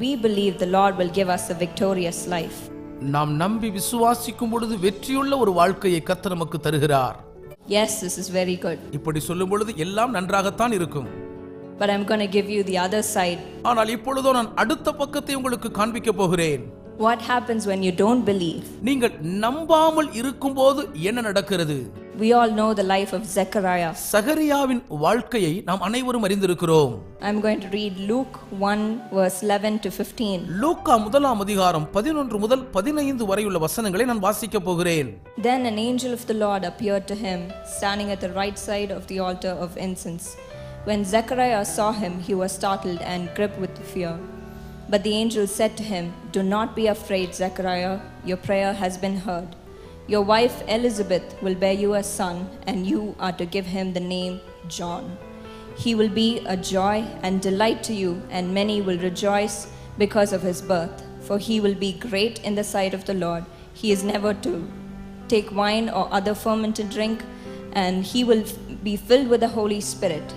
we believe, the Lord will give us a victorious life. நாம் நம்பி விசுவாசிக்கும் பொழுது வெற்றியுள்ள ஒரு வாழ்க்கையை கர்த்தர் நமக்கு தருகிறார். Yes, this is very good. இப்படி சொல்லும் பொழுது எல்லாம் நன்றாகத்தான் இருக்கும். But I'm going to give you the other side. ஆனால் இப்பொழுதோ நான் அடுத்த பக்கத்தை உங்களுக்கு காண்பிக்க போகிறேன். What happens when you don't believe? நீங்கள் நம்பாமல் இருக்கும்போது என்ன நடக்கிறது? We all know the life of Zechariah. சகரியாவின் வாழ்க்கையை நாம் அனைவரும் அறிந்திருக்கிறோம். I'm going to read Luke 1 verse 11 to 15. லூக்கா முதலாம் அதிகாரம் 11 முதல் 15 வரையுள்ள வசனங்களை நான் வாசிக்க போகிறேன். Then an angel of the Lord appeared to him, standing at the right side of the altar of incense. When Zechariah saw him, he was startled and gripped with fear. But the angel said to him, "Do not be afraid, Zechariah. Your prayer has been heard. Your wife Elizabeth will bear you a son, and you are to give him the name John. He will be a joy and delight to you, and many will rejoice because of his birth. For he will be great in the sight of the Lord. He is never to take wine or other fermented drink, and he will be filled with the Holy Spirit,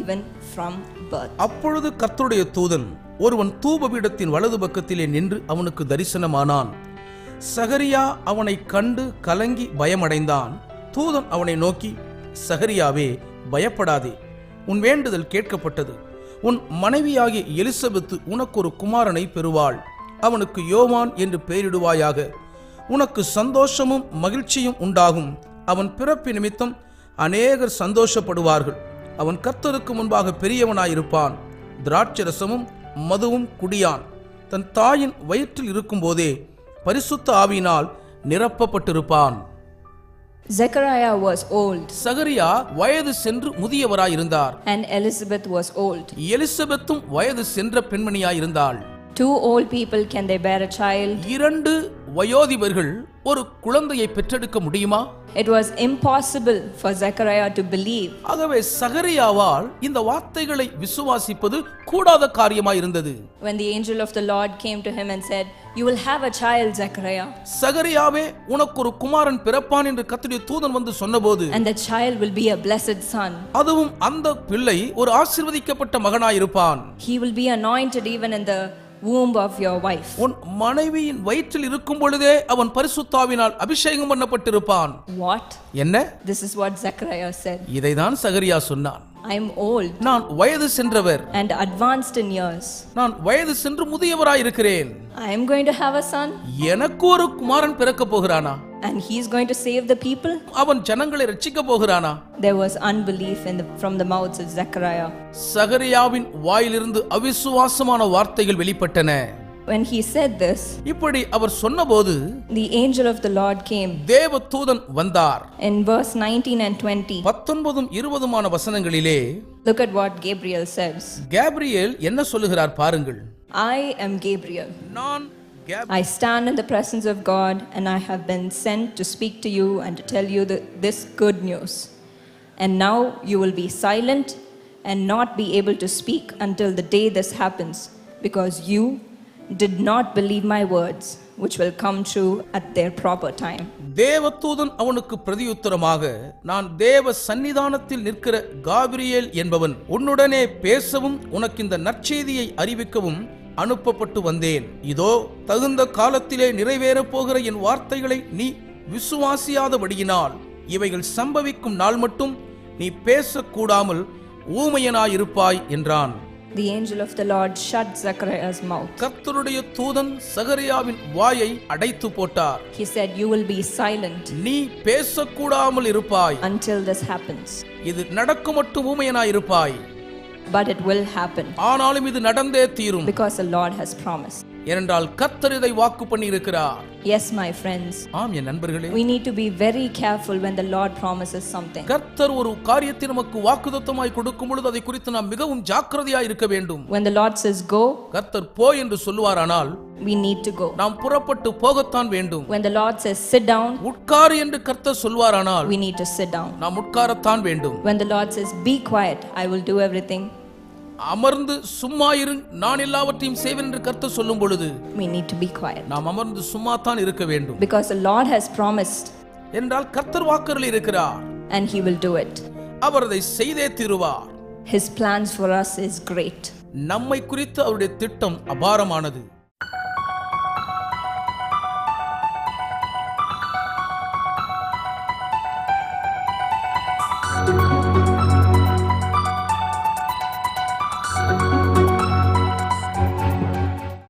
even from birth." அப்பொழுது கர்த்தருடைய தூதன் ஒருவன் தூபபீடத்தின் வலது பக்கத்திலே நின்று அவனுக்கு தரிசனமானான். சகரியா அவனை கண்டு கலங்கி பயமடைந்தான். தூதன் அவனை நோக்கி, சகரியாவே, பயப்படாதே, உன் வேண்டுதல் கேட்கப்பட்டது. உன் மனைவியாகிய எலிசபெத்து உனக்கு ஒரு குமாரனை பெறுவாள். அவனுக்கு யோவான் என்று பெயரிடுவாயாக. உனக்கு சந்தோஷமும் மகிழ்ச்சியும் உண்டாகும். அவன் பிறப்பு நிமித்தம் அநேகர் சந்தோஷப்படுவார்கள். அவன் கர்த்தருக்கு முன்பாக பெரியவனாயிருப்பான். திராட்சரசமும் மதுவும் குடியான். தன் தாயின் வயிற்றில் இருக்கும் போதே பரிசுத்த ஆவியினால் நிரப்பப்பட்டிருப்பான். Zechariah was old. சகரியா வயது சென்று முதியவராயிருந்தார். And Elizabeth was old. எலிசபெத்தும் வயது சென்ற பெண்மணியாயிருந்தாள். Two old people, can they bear a child? இரண்டு வயோதிபர்கள் ஒரு குழந்தையை பெற்றெடுக்க முடியுமா? It was impossible for Zechariah to believe. ஆகவே சகரியாவால் இந்த வார்த்தைகளை விசுவாசிப்பது கூடாத காரியமாயிருந்தது. When the angel of the Lord came to him and said, "You will have a child, Zechariah." சகரியாவே, உனக்கு ஒரு குமாரன் பிறப்பான் என்று கர்த்தருடைய தூதன் வந்து சொன்னபோது, And the child will be a blessed son. அதுவும் அந்த பிள்ளை ஒரு ஆசீர்வதிக்கப்பட்ட மகனாயிருப்பான். He will be anointed even in the womb of your wife. உன் மனைவியின் வயிற்றில் இருக்கும் பொழுதே அவன் பரிசுத்தாவினால் அபிஷேகம் பண்ணப்பட்டிருப்பான். What? என்ன? This is what Zechariah said. இதைதான் சகரியா சொன்னான். I am old நான் வயது சென்றவர், and advanced in years. நான் வயது சென்று முதியவராயிருக்கிறேன். I am going to have a son, எனக்கு ஒரு குமாரன் பிறக்க போகிறானா? and he is going to save the people. அவன் ஜனங்களை ரட்சிக்க போகிறானா? There was unbelief from the mouths of Zechariah. சகரியாவின் வாயிலிருந்து அவிசுவாசமான வார்த்தைகள் வெளிப்பட்டன. When he said this, இப்படி அவர் சொன்னபோது the angel of the Lord came. தேவதூதன் வந்தார். In verse 19 and 20, 19 20 வசனங்களிலே look at what Gabriel says. Gabriel என்ன சொல்லுகிறார் பாருங்கள். I am Gabriel. நான் I stand in the presence of God, and I have been sent to speak to you and to tell you this good news. And now you will be silent and not be able to speak until the day this happens, because you did not believe my words, which will come true at their proper time. தேவதூதன் அவனுக்கு பிரதியுத்தரமாக, நான் தேவ சன்னிதானத்தில் நிற்கிற Gabriel என்பவன், உன்னுடனே பேசவும் உனக்கு இந்த நற்செய்தியை அறிவிக்கவும் அனுப்பப்பட்டு வந்தேன். இதோ தகுந்த காலத்திலே நிறைவேறப் போகிற என் வார்த்தைகளை நீ விசுவாசியாதபடியினால் இவைகள் சம்பவிக்கும் நாள் மட்டும் நீ பேசக்கூடாமல் ஊமையனாயிருப்பாய் என்றான். The angel of the Lord shut Zechariah's mouth. கர்த்தருடைய தூதன் சகரியாவின் வாயை அடைத்து போட்டார். He said, "You will be silent நீ பேசக்கூடாமல் இருப்பாய். until this happens." இது நடக்கும் மட்டும் ஊமையனாயிருப்பாய். But it will happen. ஆனாலும் இது நடந்தே தீரும். Because the Lord has promised. ஏனென்றால் கர்த்தர் இதை வாக்கு பண்ணி இருக்கிறார். Yes, my friends. ஆம் என் நண்பர்களே. We need to be very careful when the Lord promises something. கர்த்தர் ஒரு காரியத்தை நமக்கு வாக்குத்தத்தமாய் கொடுக்கும் பொழுது அதை குறித்து நாம் மிகவும் ஜாக்கிரதையாய் இருக்க வேண்டும். When the Lord says go, கர்த்தர் போ என்று சொல்லுவாரானால் we need to go. நாம் புறப்பட்டு போகத்தான் வேண்டும். When the Lord says sit down, உட்காரு என்று கர்த்தர் சொல்வாரானால் we need to sit down. நாம் உட்காரத்தான் வேண்டும். When the Lord says be quiet, I will do everything, அமர்ந்து சும்மா இரு, நான் எல்லாவற்றையும் செய்வேன் என்று கர்த்தர் சொல்லும் பொழுது we need to be quiet. நாம் அமர்ந்து சும்மா தான் இருக்க வேண்டும். Because the Lord has promised, என்றால் கர்த்தர் வாக்குறுதி இருக்கிறார். and he will do it. அவர் அதை செய்தே தீருவார். His plans for us is great. நம்மை குறித்து அவருடைய திட்டம் அபாரமானது.